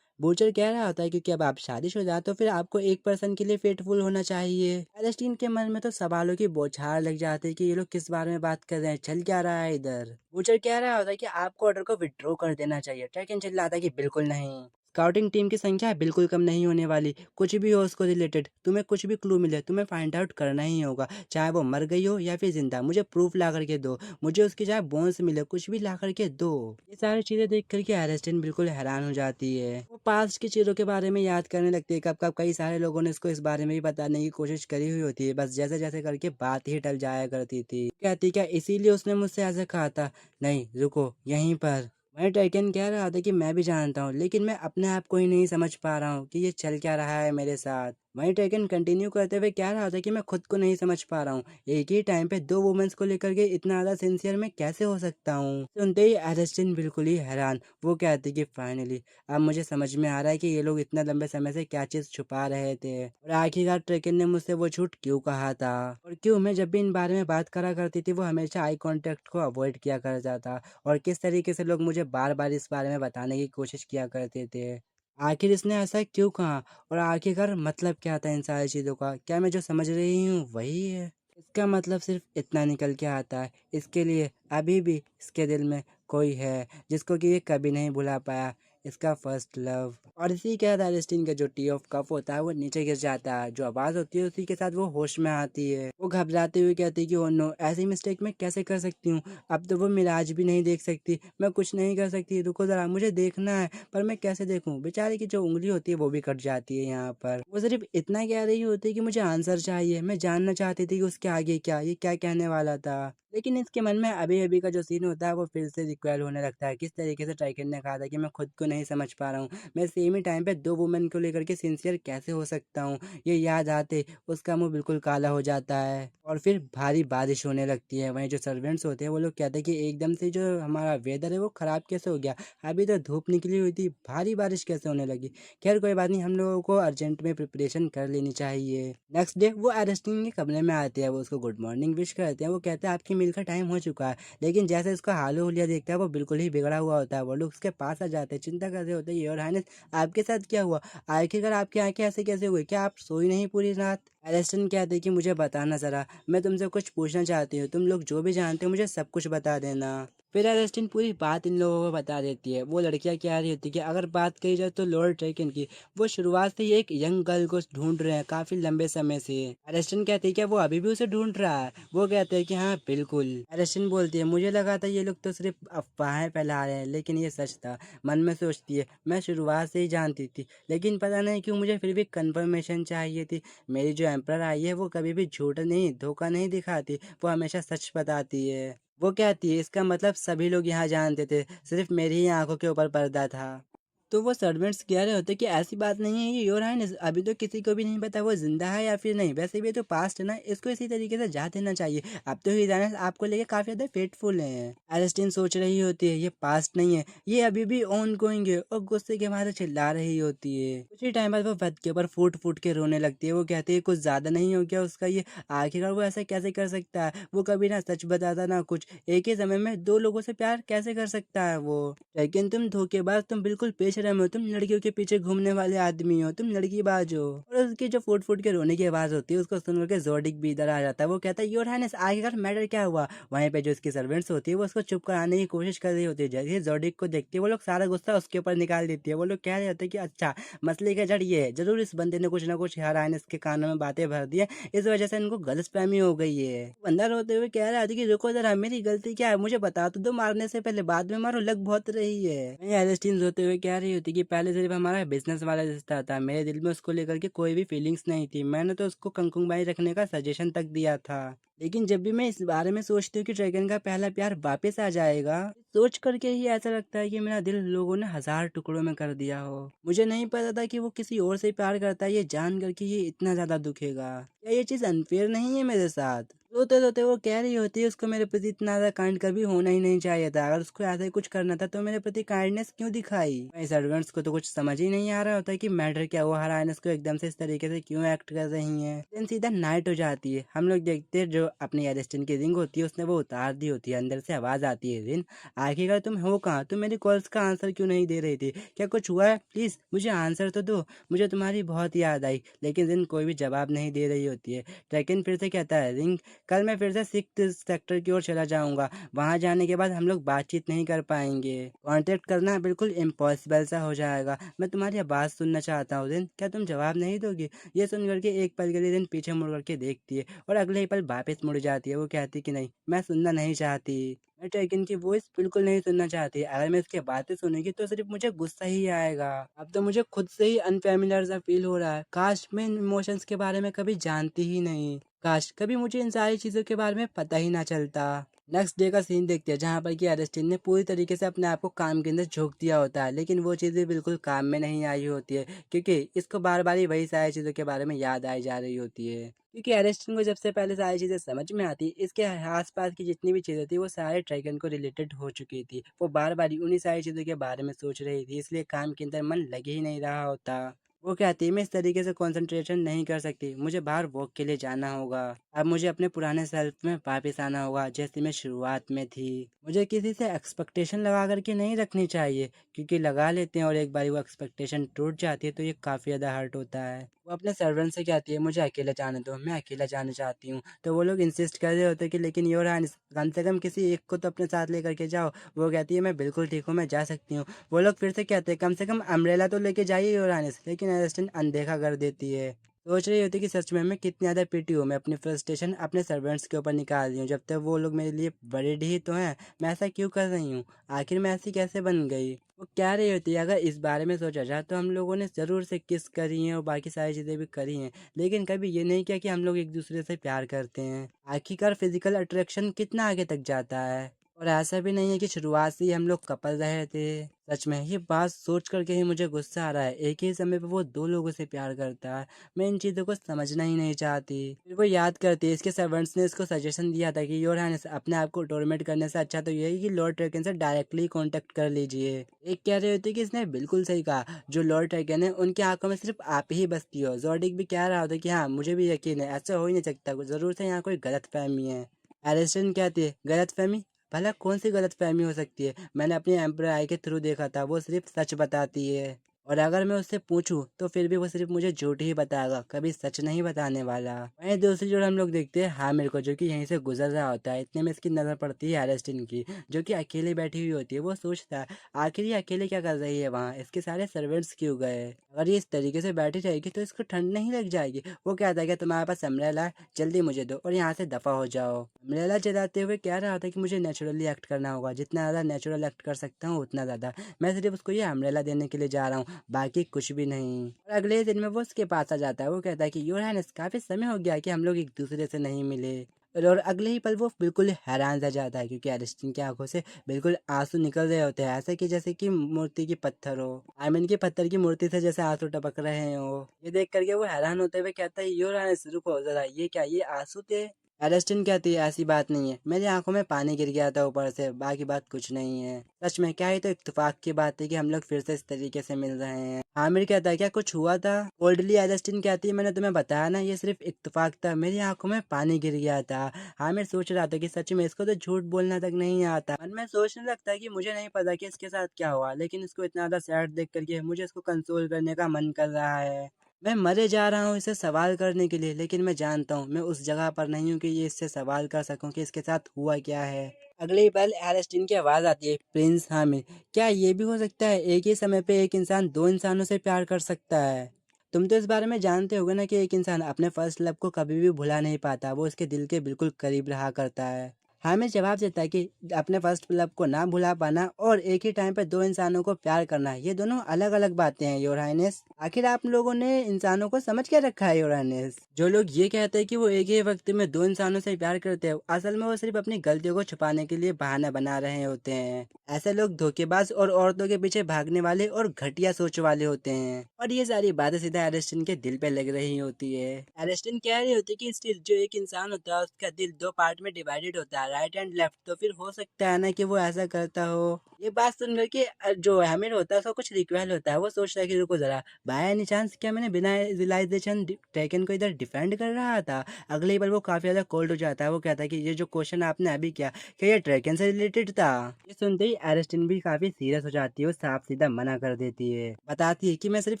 बूचर कह रहा होता है क्योंकि अब आप शादीशुदा तो फिर आपको एक पर्सन के लिए फेटफुल होना चाहिए। एलेस्टीन के मन में तो सवालों की बौछार लग जाती है कि ये लोग किस बारे में बात कर रहे हैं, चल क्या रहा है इधर। बूचर कह रहा होता है कि आपको ऑर्डर को विड्रॉ कर देना चाहिए। ट्रैकन चिल्लाता है कि बिल्कुल नहीं, स्काउटिंग टीम की संख्या बिल्कुल कम नहीं होने वाली। कुछ भी हो उसको रिलेटेड, तुम्हें कुछ भी क्लू मिले, तुम्हें फाइंड आउट करना ही होगा, चाहे वो मर गई हो या फिर जिंदा। मुझे प्रूफ ला करके दो, मुझे उसकी चाहे बोन्स मिले, कुछ भी ला करके दो। ये सारी चीजें देख करके एरेस्टिन बिल्कुल हैरान हो जाती है। वो पास्ट की चीजों के बारे में याद करने लगती है। कब कब कई सारे लोगों ने इसको इस बारे में भी बताने की कोशिश करी हुई होती है, बस जैसे जैसे करके बात ही टल जाया करती थी। कहती क्या इसीलिए उसने मुझसे ऐसे कहा था? नहीं रुको यहीं पर। मैं टाइटन कह रहा था कि मैं भी जानता हूँ, लेकिन मैं अपने आप को ही नहीं समझ पा रहा हूँ कि ये चल क्या रहा है मेरे साथ। वहीं टेकन कंटिन्यू करते हुए कह रहा था कि मैं खुद को नहीं समझ पा रहा हूँ, एक ही टाइम पे दो वुमेन्स को लेकर के इतना ज्यादा सिंसियर मैं कैसे हो सकता हूँ। सुनते ही एरेस्टिन बिल्कुल ही हैरान। वो कहती कि फाइनली अब मुझे समझ में आ रहा है कि ये लोग इतना लंबे समय से क्या चीज छुपा रहे थे, और आखिरकार टेकन ने मुझसे वो झूठ क्यों कहा था, और क्यों मैं जब भी इन बारे में बात करा करती थी वो हमेशा आई कांटेक्ट को अवॉइड किया करता था, और किस तरीके से लोग मुझे बार बार इस बारे में बताने की कोशिश किया करते थे। आखिर इसने ऐसा क्यों कहा, और आखिरकार मतलब क्या था इन सारी चीज़ों का? क्या मैं जो समझ रही हूँ वही है? इसका मतलब सिर्फ इतना निकल के आता है, इसके लिए अभी भी इसके दिल में कोई है जिसको कि ये कभी नहीं भुला पाया, इसका फर्स्ट लव। और इसी के साथ एलिस्टीन का जो टी ऑफ कप होता है वो नीचे गिर जाता है, जो आवाज़ होती है उसी के साथ वो होश में आती है। वो घबराते हुए कहती है कि ओ नो, ऐसी मिस्टेक मैं कैसे कर सकती हूँ? अब तो वो मिराज भी नहीं देख सकती, मैं कुछ नहीं कर सकती, रुको ज़रा मुझे देखना है, पर मैं कैसे देखूं? बेचारे की जो उंगली होती है वो भी कट जाती है यहाँ पर। वो सिर्फ इतना कह रही होती है कि मुझे आंसर चाहिए, मैं जानना चाहती थी कि उसके आगे क्या, ये क्या कहने वाला था। लेकिन इसके मन में अभी अभी का जो सीन होता है वो फिर से रिक्वायल होने लगता है। किस तरीके से टाइकन ने कहा था कि मैं खुद को नहीं समझ पा रहा हूँ, मैं सेम ही टाइम पे दो वुमेन को लेकर के सिंसियर कैसे हो सकता हूँ। ये याद आते उसका मुंह बिल्कुल काला हो जाता है, और फिर भारी बारिश होने लगती है। वहीं जो सर्वेंट्स होते हैं वो लोग कहते हैं कि एकदम से जो हमारा वेदर है वो ख़राब कैसे हो गया, अभी तो धूप निकली हुई थी, भारी बारिश कैसे होने लगी। खैर कोई बात नहीं, हम लोगों को अर्जेंट में प्रिपरेशन कर लेनी चाहिए। नेक्स्ट डे वो अरेस्टिंग के कमरे में आते हैं, वो उसको गुड मॉर्निंग विश करते हैं। वो कहते हैं आपकी मील का टाइम हो चुका है, लेकिन जैसे उसका हालो हुलिया देखता है वो बिल्कुल ही बिगड़ा हुआ होता है। वो लोग उसके पास आ जाते हैं, चिंता कर रहे होते हैं, योर हाइनेस आपके साथ क्या हुआ, आखिरकार आपकी आंखें ऐसे कैसे हुई, क्या आप सोई नहीं पूरी रात? एलिस्टन कहते हैं कि मुझे बताना ज़रा, मैं तुमसे कुछ पूछना चाहती हूँ, तुम लोग जो भी जानते हो मुझे सब कुछ बता देना। फिर एलिस्टन पूरी बात इन लोगों को बता देती है। वो लड़कियां कह रही होती है कि अगर बात कही जाए तो लॉर्ड ट्रेकिन की, वो शुरुआत से ही एक यंग गर्ल को ढूंढ रहे हैं काफ़ी लंबे समय से। एलिस्टन कहती है क्या वो अभी भी उसे ढूंढ रहा है? वो कहते हैं कि हाँ बिल्कुल। एलिस्टन बोलती है मुझे लगा था ये लोग तो सिर्फ अफवाहें फैला रहे हैं, लेकिन ये सच था। मन में सोचती है मैं शुरुआत से ही जानती थी, लेकिन पता नहीं क्यों मुझे फिर भी कंफर्मेशन चाहिए थी। मेरी जो एम्प्रर आई है वो कभी भी झूठ नहीं, धोखा नहीं दिखाती, वो हमेशा सच बताती है। वो कहती है इसका मतलब सभी लोग यहाँ जानते थे, सिर्फ मेरी ही आंखों के ऊपर पर्दा था। तो वो सर्वेंट्स कह रहे होते कि ऐसी बात नहीं है, ये योर हाइनेस अभी तो किसी को भी नहीं पता वो जिंदा है या फिर नहीं, वैसे भी ये तो पास्ट है ना, इसको इसी तरीके से जा देना चाहिए। अब तो हीर हाइनेस आपको लेके काफी ज्यादा फेटफुल है। एलिस्टीन सोच रही होती है ये पास्ट नहीं है, ये अभी भी ऑन गोइंग है, और गुस्से के मारे चिल्ला रही होती है। कुछ ही टाइम बाद वो बेड के ऊपर फूट फूट के रोने लगती है। वो कहती है कुछ ज्यादा नहीं हो गया उसका ये, आखिरकार वो ऐसा कैसे कर सकता है, वो कभी ना सच बताता ना कुछ, एक ही समय में दो लोगों से प्यार कैसे कर सकता है वो? लेकिन तुम धोखेबाज, तुम बिल्कुल पेशरम हो, तुम लड़कियों के पीछे घूमने वाले आदमी हो, तुम लड़कीबाज हो। और उसकी जो फुट फुट के रोने की आवाज होती है उसको सुनकर के जोडिक भी इधर आ जाता है। वो कहता है योर हाइनेस आखिरकार मैटर क्या हुआ? वहीं पे जो उसकी सर्वेंट्स होती है वो उसको चुप कराने की कोशिश कर रही होती है। जैसे ही जोडिक को देखती है वो लोग सारा गुस्सा उसके ऊपर निकाल देती है। वो लोग कह रहे होते हैं कि अच्छा मसले का जड़ ये है, जरूर इस बंदे ने कुछ ना कुछ हर हाइनेस के कानों में बातें भर दी है, इस वजह से इनको गलतफहमी हो गई है। बंदा रोते हुए कह रहा है कि रुको जरा, मेरी गलती क्या है मुझे बता तो दो, मारने से पहले बाद में मारो, लग बहुत रही है। वहीं एलिस्टीन रोते हुए कह रही होती कि पहले सिर्फ हमारा बिजनेस वाला रिश्ता था, मेरे दिल में उसको लेकर के कोई भी फीलिंग्स नहीं थी, मैंने तो उसको कंकुबाई रखने का सजेशन तक दिया था। लेकिन जब भी मैं इस बारे में सोचती हूँ कि ड्रैगन का पहला प्यार वापस आ जाएगा, सोच करके ही ऐसा लगता है कि मेरा दिल लोगों ने हजार टुकड़ों में कर दिया हो। मुझे नहीं पता था कि वो किसी और से प्यार करता है, ये जान करके ये इतना ज्यादा दुखेगा। क्या ये चीज अनफेयर नहीं है मेरे साथ? रोते रोते वो कह रही होती है उसको मेरे प्रति इतना ज्यादा काइंड कभी होना ही नहीं चाहिए था। अगर उसको ऐसा ही कुछ करना था तो मेरे प्रति काइंडनेस क्यों दिखाई? भाई सर्वेंट्स को तो कुछ समझ ही नहीं आ रहा होता है कि मैटर क्या हुआ, हराइनस को एकदम से इस तरीके से क्यों एक्ट कर रही हैं। देन सीधा नाइट हो जाती है। हम लोग देखते हैं जो अपनी एरिस्टन की रिंग होती है उसने वो उतार दी होती है। अंदर से आवाज आती है, रिन आखिरकार तुम हो कहाँ? तुम मेरी कॉल्स का आंसर क्यों नहीं दे रही थी? क्या कुछ हुआ है? प्लीज मुझे आंसर तो दो, मुझे तुम्हारी बहुत याद आई। लेकिन रिन कोई भी जवाब नहीं दे रही होती है। ट्रैकिन फिर से कहता है, रिंग कल मैं फिर से सिक्स सेक्टर की ओर चला जाऊंगा। वहां जाने के बाद हम लोग बातचीत नहीं कर पाएंगे, कांटेक्ट करना बिल्कुल इम्पॉसिबल सा हो जाएगा। मैं तुम्हारी आवाज सुनना चाहता हूँ रिन, क्या तुम जवाब नहीं दोगे? ये सुन करके एक पल के लिए रिन पीछे मुड़ करके देखती है और अगले ही पल वापस मुड़ जाती है। वो कहती कि नहीं, मैं सुनना नहीं चाहती। मैं ट्रैकिन की वॉइस बिल्कुल नहीं सुनना चाहती। अगर मैं उसकी बातें सुनूंगी तो सिर्फ मुझे गुस्सा ही आएगा। अब तो मुझे खुद से ही अनफेमिलियर सा फील हो रहा है। काश मैं इन इमोशंस के बारे में कभी जानती ही नहीं, काश कभी मुझे इन सारी चीज़ों के बारे में पता ही ना चलता। नेक्स्ट डे का सीन देखते हैं जहाँ पर कि एरिस्टिन ने पूरी तरीके से अपने आप को काम के अंदर झोंक दिया होता है, लेकिन वो चीज़ें बिल्कुल काम में नहीं आई होती है क्योंकि इसको बार बार ही वही सारी चीज़ों के बारे में याद आई जा रही होती है। क्योंकि एरिस्टिन को जब से पहले सारी चीज़ें समझ में आती, इसके आसपास की जितनी भी चीज़ें थी वो सारे ड्रैगन को रिलेटेड हो चुकी थी। वो बार बार ही उन्हीं सारी चीज़ों के बारे में सोच रही थी, इसलिए काम के अंदर मन लगे ही नहीं रहा होता। वो कहती है मैं इस तरीके से कंसंट्रेशन नहीं कर सकती, मुझे बाहर वॉक के लिए जाना होगा। अब मुझे अपने पुराने सेल्फ में वापस आना होगा जैसे मैं शुरुआत में थी। मुझे किसी से एक्सपेक्टेशन लगा करके नहीं रखनी चाहिए, क्योंकि लगा लेते हैं और एक बार वो एक्सपेक्टेशन टूट जाती है तो ये काफ़ी ज़्यादा हर्ट होता है। वो अपने सर्वेंट से कहती है मुझे अकेले जाने दो, मैं अकेला जाना चाहती हूँ। तो वो लोग इंसिस्ट कर रहे होते हैं कि लेकिन योर हाइनेस कम से कम किसी एक को तो अपने साथ लेकर के जाओ। वो कहती है मैं बिल्कुल ठीक हूँ, मैं जा सकती हूँ। वो लोग फिर से कहते हैं कम से कम अम्ब्रेला तो लेके जाइए योर हाइनेस, लेकिन एरिस्टन अनदेखा कर देती है। सोच रही होती कि सच में मैं कितनी ज़्यादा पिटी हूँ, मैं अपनी फ्रस्ट्रेशन अपने सर्वेंट्स के ऊपर निकाल रही हूँ। जब तक वो लोग मेरे लिए बड़े ही तो हैं, मैं ऐसा क्यों कर रही हूँ? आखिर मैं ऐसी कैसे बन गई? वो क्या रही होती है अगर इस बारे में सोचा जाए तो हम लोगों ने ज़रूर से किस करी हैं और बाकी सारी चीज़ें भी करी हैं, लेकिन कभी ये नहीं किया कि हम लोग एक दूसरे से प्यार करते हैं। आखिरकार फिजिकल अट्रैक्शन कितना आगे तक जाता है? और ऐसा भी नहीं है कि शुरुआत से ही हम लोग कपल रहे थे। सच में ये बात सोच करके ही मुझे गुस्सा आ रहा है, एक ही समय पे वो दो लोगों से प्यार करता है। मैं इन चीज़ों को समझना ही नहीं चाहती। फिर वो याद करती है इसके सर्वेंट्स ने इसको सजेशन दिया था कि योर हाइनेस अपने आप को टॉर्मेंट करने से अच्छा तो यही कि लॉर्ड ट्रैकन से डायरेक्टली कांटेक्ट कर लीजिए। एक कह रही होती है कि इसने बिल्कुल सही कहा, जो लॉर्ड ट्रैकन है उनकी आंखों में सिर्फ आप ही बसती हो। जॉर्डिक भी कह रहा होता है कि हाँ मुझे भी यकीन है, ऐसा हो ही नहीं सकता, ज़रूर से यहाँ कोई गलत फहमी है। एलिस्टन कहती है गलत फहमी? भला कौन सी गलत फहमी हो सकती है? मैंने अपने एम्पर आई के थ्रू देखा था, वो सिर्फ सच बताती है। और अगर मैं उससे पूछूं तो फिर भी वो सिर्फ मुझे झूठ ही बताएगा, कभी सच नहीं बताने वाला। वहीं दूसरी जोड़ हम लोग देखते हैं हामिर को, जो कि यहीं से गुजर रहा होता है। इतने में इसकी नज़र पड़ती है एलिस्टिन की, जो कि अकेले बैठी हुई होती है। वो सोचता है आखिर ये अकेले क्या कर रही है वहाँ, इसके सारे सर्वेंट्स क्यों गए? अगर ये इस तरीके से बैठी रहेगी तो इसको ठंड नहीं लग जाएगी? वो कहता है कि तुम्हारे पास अम्ब्रेला है, जल्दी मुझे दो और यहाँ से दफ़ा हो जाओ। अम्ब्रेला जलाते हुए कह रहा था कि मुझे नेचुरली एक्ट करना होगा, जितना ज़्यादा नेचुरल एक्ट कर सकता हूँ उतना ज़्यादा। मैं सिर्फ उसको ये अम्ब्रेला देने के लिए जा रहा हूँ, बाकी कुछ भी नहीं। और अगले ही दिन में वो उसके पास आ जाता है। वो कहता है कि योर हाइनेस काफ़ी समय हो गया कि हम लोग एक दूसरे से नहीं मिले। और अगले ही पल वो बिल्कुल हैरान रह जाता है क्योंकि एरिस्टिन की आंखों से बिल्कुल आंसू निकल रहे होते हैं, ऐसे कि जैसे कि मूर्ति की पत्थर हो, आई मीन की पत्थर की मूर्ति से जैसे आंसू टपक रहे हो। ये देख करके वो हैरान होते हुए कहता है योर हाइनेस रुको जरा, ये क्या, ये आंसू थे? एरिस्टिन कहती है ऐसी बात नहीं है, मेरी आंखों में पानी गिर गया था ऊपर से, बाकी बात कुछ नहीं है। सच में क्या, ही तो इत्तेफाक की बात है कि हम लोग फिर से इस तरीके से मिल रहे हैं। आमिर कहता है क्या कुछ हुआ था? ओल्डली एरिस्टिन कहती है मैंने तुम्हें बताया ना, ये सिर्फ इत्तेफाक था, मेरी आंखों में पानी गिर गया था। आमिर सोच रहा था कि सच में इसको तो झूठ बोलना तक नहीं आता। मन में सोचने लगता है कि मुझे नहीं पता कि इसके साथ क्या हुआ, लेकिन इसको इतना ज्यादा सैड देख करके मुझे इसको कंसोल करने का मन कर रहा है। मैं मरे जा रहा हूँ इसे सवाल करने के लिए, लेकिन मैं जानता हूँ मैं उस जगह पर नहीं हूँ कि ये इससे सवाल कर सकूँ कि इसके साथ हुआ क्या है। अगले ही पल एरिस्टिन की आवाज़ आती है, प्रिंस हामिद, क्या ये भी हो सकता है एक ही समय पे एक इंसान दो इंसानों से प्यार कर सकता है? तुम तो इस बारे में जानते होगे ना कि एक इंसान अपने फर्स्ट लव को कभी भी भुला नहीं पाता, वो उसके दिल के बिल्कुल करीब रहा करता है। हामिद जवाब देता है कि अपने फर्स्ट लव को ना भुला पाना और एक ही टाइम पे दो इंसानों को प्यार करना, ये दोनों अलग अलग बातें हैं योर हाइनेस। आखिर आप लोगों ने इंसानों को समझ क्या रखा है योर हाइनेस? जो लोग ये कहते हैं कि वो एक ही वक्त में दो इंसानों से प्यार करते हैं, असल में वो सिर्फ अपनी गलतियों को छुपाने के लिए बहाना बना रहे होते हैं। ऐसे लोग धोखेबाज और औरतों के पीछे भागने वाले और घटिया सोच वाले होते हैं। और ये सारी बातें सीधा एरिस्टन के दिल पे लग रही होती है। एरिस्टन कह रही होती है कि स्टिल जो एक इंसान होता है उसका दिल दो पार्ट में डिवाइडेड होता है, राइट एंड लेफ्ट। तो फिर हो सकता है ना कि वो ऐसा करता हो। ये बात सुनकर के जो हैमिड होता है उसको कुछ रिक्वेल होता है। वो सोचता है कि रुको जरा, बाय एनी चांस क्या मैंने बिना रियलाइजेशन टेकन को इधर डिफेंड कर रहा था? अगले ही पल वो काफी ज्यादा कोल्ड हो जाता है। वो कहता है कि ये जो क्वेश्चन आपने अभी किया, क्या ये ट्रैकन से रिलेटेड था? ये सुनते ही एरिस्टन भी काफी सीरियस हो जाती है। वो साफ सीधा मना कर देती है, बताती है कि मैं सिर्फ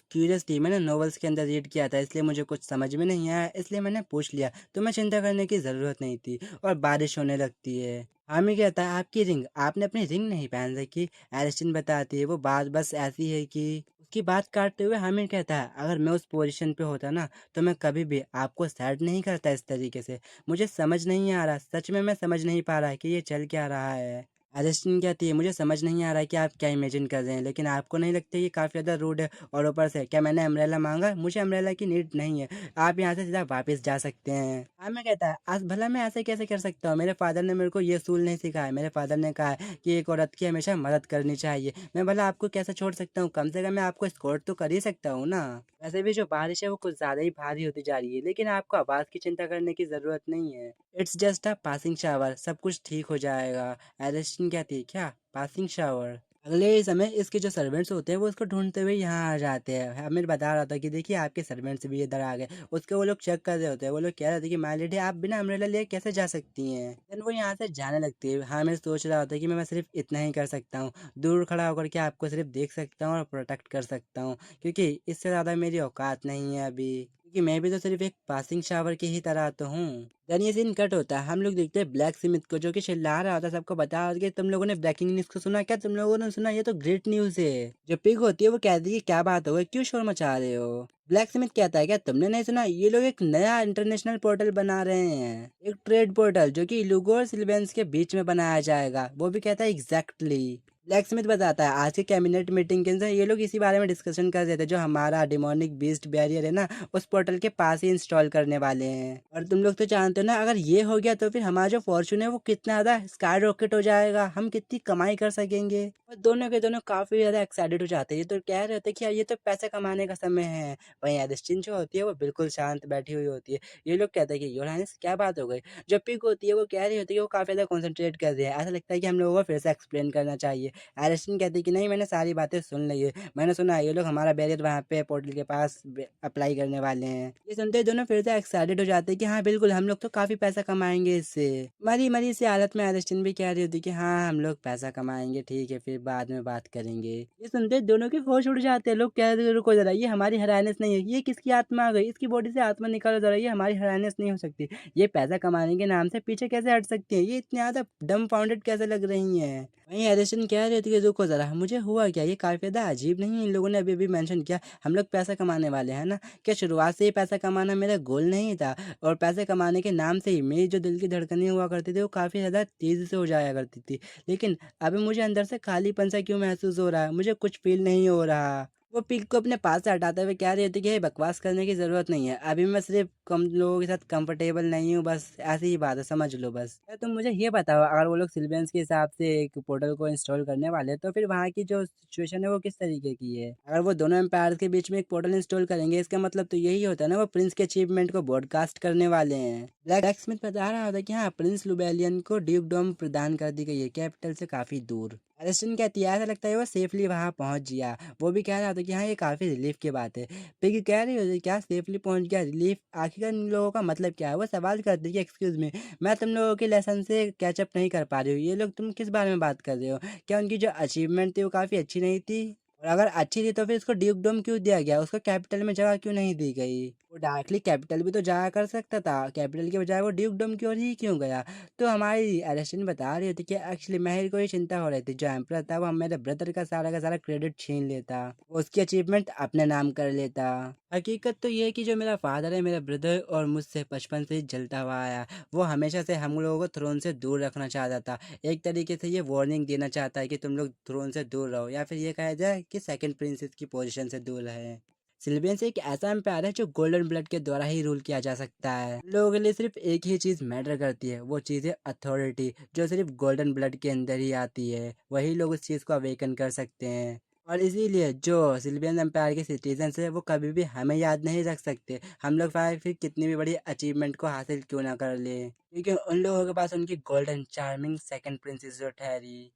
क्यूरियस थी, मैंने नॉवेल्स के अंदर रीड किया था, इसलिए मुझे कुछ समझ में नहीं आया, इसलिए मैंने पूछ लिया, तुम्हें चिंता करने की जरूरत नहीं थी। और बारिश होने लगती है। हामी कहता है आपकी रिंग, आपने अपनी रिंग नहीं पहन रखी। एरिस्टन बताती है वो बात बस ऐसी है कि उसकी बात काटते हुए हामिद कहता है अगर मैं उस पोजीशन पे होता ना तो मैं कभी भी आपको सैड नहीं करता इस तरीके से। मुझे समझ नहीं आ रहा, सच में मैं समझ नहीं पा रहा कि ये चल क्या रहा है। एलिस्टन कहती है मुझे समझ नहीं आ रहा है कि आप क्या इमेजिन कर रहे हैं, लेकिन आपको नहीं लगता ये काफ़ी ज़्यादा रूड है? और ऊपर से क्या मैंने अम्ब्रेला मांगा? मुझे अम्ब्रेला की नीड नहीं है, आप यहाँ से सीधा वापस जा सकते हैं। हाँ मैं कहता है आज भला मैं ऐसे कैसे कर सकता हूँ? मेरे फादर ने मेरे को ये सूल नहीं सिखाया। मेरे फादर ने कहा है कि एक औरत की हमेशा मदद करनी चाहिए। मैं भला आपको कैसे छोड़ सकता हूँ? कम से कम मैं आपको एस्कॉर्ट तो कर ही सकता हूँ ना। वैसे भी जो बारिश है वो कुछ ज़्यादा ही भारी होती जा रही है, लेकिन आपको आवाज़ की चिंता करने की ज़रूरत नहीं है। It's just a passing shower, सब कुछ ठीक हो जाएगा। एलिस्टन कहती है क्या पासिंग शावर? अगले ही समय इसके जो सर्वेंट्स होते हैं वो उसको ढूंढते हुए यहाँ आ जाते हैं। हमें बता रहा था कि देखिए आपके सर्वेंट्स भी इधर आ गए। उसके वो लोग चेक कर रहे होते हैं। वो लोग कह रहे थे कि माय लेडी आप बिना अम्ब्रेला लिए कैसे जा सकती हैं? देन वो यहाँ से जाने लगती है। हाँ मैं सोच रहा होता है कि मैं सिर्फ इतना ही कर सकता हूँ, दूर खड़ा होकर के आपको सिर्फ देख सकता हूँ और प्रोटेक्ट कर सकता हूँ, क्योंकि इससे ज़्यादा मेरी औकात नहीं है अभी, क्योंकि मैं भी तो सिर्फ एक पासिंग शावर की ही तरह तो हूँ। देन ये सीन कट होता है। हम लोग देखते हैं ब्लैक स्मिथ को जो कि चिल्ला रहा होता है, सबको बता रहा होता है कि तुम लोगों ने ब्रेकिंग न्यूज़ को सुना क्या? तुम लोगों ने सुना? ये तो ग्रेट न्यूज़ है। जो पिग होती है वो कहती है कि क्या बात हो गई, क्यों शोर मचा रहे हो? ब्लैक स्मिथ कहता है क्या तुमने नहीं सुना? ये लोग एक नया इंटरनेशनल पोर्टल बना रहे हैं, एक ट्रेड पोर्टल जो कि इलुगो और सिल्वेंस के बीच में बनाया जाएगा। वो भी कहता है एग्जैक्टली। ब्लैक स्मिथ बताता है आज के कैबिनेट मीटिंग के अंदर ये लोग इसी बारे में डिस्कशन कर रहे थे, जो हमारा डिमोनिक बीस्ट बैरियर है ना उस पोर्टल के पास ही इंस्टॉल करने वाले हैं। और तुम लोग तो जानते हो ना अगर ये हो गया तो फिर हमारा जो फॉर्चून है वो कितना ज़्यादा स्काई रॉकेट हो जाएगा, हम कितनी कमाई कर सकेंगे। और दोनों के दोनों काफ़ी ज़्यादा एक्साइटेड हो जाते हैं। ये तो कह रहे होते हैं कि यार ये तो पैसे कमाने का समय है। वहीं एलिस्टिन जो होती है वो बिल्कुल शांत बैठी हुई होती है। ये लोग कहते हैं कि योर हाइनेस क्या बात हो गई? जो पिग होती है वो कह रही होती है कि वो काफ़ी ज़्यादा कॉन्सेंट्रेट कर रही है, ऐसा लगता है कि हम लोगों को फिर से एक्सप्लेन करना चाहिए। एलिस्टिन कहती है कि नहीं मैंने सारी बातें सुन ली है, मैंने सुना है ये लोग हमारा बैरियर वहाँ पे पोर्टल के पास अप्लाई करने वाले हैं। ये सुनते ही दोनों फिर से एक्साइटेड हो जाते हैं कि हाँ बिल्कुल हम लोग तो काफ़ी पैसा कमाएंगे इससे। मरी मरी सी हालत में एलिस्टिन भी कह रही होती कि हाँ हम लोग पैसा कमाएंगे, ठीक है फिर बाद में बात करेंगे। ये सुनते ही दोनों के होश उड़ जाते हैं। लोग कह रहे थे रुको जरा, ये हमारी हरानेस नहीं है, ये किसकी आत्मा आ गई? इसकी बॉडी से आत्मा निकालो जरा, ये हमारी हरानेस नहीं हो सकती। ये पैसा कमाने के नाम से पीछे कैसे हट सकती है? ये इतनी ज़्यादा डम फाउंडेड कैसे लग रही हैं? वहीं एलिस्टन कह रहे थे कि रुको ज़रा, मुझे हुआ क्या? ये काफ़ी ज़्यादा अजीब नहीं है? इन लोगों ने अभी अभी मेंशन किया हम लोग पैसा कमाने वाले हैं ना। क्या शुरुआत से ही पैसा कमाना मेरा गोल नहीं था? और पैसे कमाने के नाम से ही मेरी जो दिल की धड़कनें हुआ करती थी वो काफ़ी ज़्यादा तेज़ी से हो जाया करती थी, लेकिन अभी मुझे अंदर से खालीपन सा क्यों महसूस हो रहा है? मुझे कुछ फील नहीं हो रहा। वो पिग को अपने पास से हटाते हुए कह रही होती कि ये बकवास करने की ज़रूरत नहीं है, अभी मैं सिर्फ कम लोगों के साथ कंफर्टेबल नहीं हूँ, बस ऐसी ही बात है, समझ लो बस। क्या तुम मुझे ये बताओ अगर वो लोग सिल्वेंस के हिसाब से एक पोर्टल को इंस्टॉल करने वाले हैं तो फिर वहाँ की जो सिचुएशन है वो किस तरीके की है? अगर वो दोनों एम्पायर के बीच में एक पोर्टल इंस्टॉल करेंगे इसका मतलब तो यही होता है ना वो प्रिंस के अचीवमेंट को ब्रॉडकास्ट करने वाले हैं। ब्लैक स्मिथ बता रहा था कि हाँ प्रिंस लुबेलियन को ड्यूकडोम प्रदान कर दी गई है, कैपिटल से काफ़ी दूर। एलिस्टन कहती है ऐसा लगता है वो सेफली वहाँ पहुँच गया। वो भी कह रहा था कि हाँ ये काफ़ी रिलीफ की बात है। पिग कह रही होती क्या सेफली पहुँच गया, रिलीफ? आखिर इन लोगों का मतलब क्या है? वो सवाल करती है कि एक्सक्यूज़ मी, मैं तुम लोगों के लेसन से कैचअप नहीं कर पा रही हूँ। ये लोग तुम किस बारे में बात कर रहे हो? क्या उनकी जो अचीवमेंट थी वो काफ़ी अच्छी नहीं थी? और अगर अच्छी थी तो फिर उसको ड्यूकडोम क्यों दिया गया? उसको कैपिटल में जगह क्यों नहीं दी गई? वो डायरेक्टली कैपिटल भी तो जाया कर सकता था, कैपिटल के बजाय वो ड्यूकडोम की ओर ही क्यों गया? तो हमारी एलिसन बता रही थी कि एक्चुअली महल को ही चिंता हो रही थी, जो एम्परर था वो मेरे ब्रदर का सारा क्रेडिट छीन लेता, वो उसकी अचीवमेंट अपने नाम कर लेता। हकीकत तो ये है कि जो मेरा फादर है मेरे ब्रदर और मुझसे बचपन से ही जलता हुआ आया, वो हमेशा से हम लोगों को थ्रोन से दूर रखना चाहता था। एक तरीके से ये वार्निंग देना चाहता है कि तुम लोग थ्रोन से दूर रहो, या फिर ये कहा जाए कि सेकंड प्रिंसेस की पोजीशन से दूर रहे। सिल्वियंस एक ऐसा एम्पायर है जो गोल्डन ब्लड के द्वारा ही रूल किया जा सकता है। लोगों के लिए सिर्फ एक ही चीज मैटर करती है, वो चीज है अथॉरिटी, जो सिर्फ गोल्डन ब्लड के अंदर ही आती है, वही लोग उस चीज को अवेकन कर सकते हैं। और इसीलिए जो सिल्वियन एम्पायर के सिटीजन्स है वो कभी भी हमें याद नहीं रख सकते, हम लोग चाहे फिर कितनी भी बड़ी अचीवमेंट को हासिल क्यों ना कर ले, क्योंकि उन लोगों के पास उनकी गोल्डन चार्मिंग सेकंड प्रिंसेस जो ठहरी।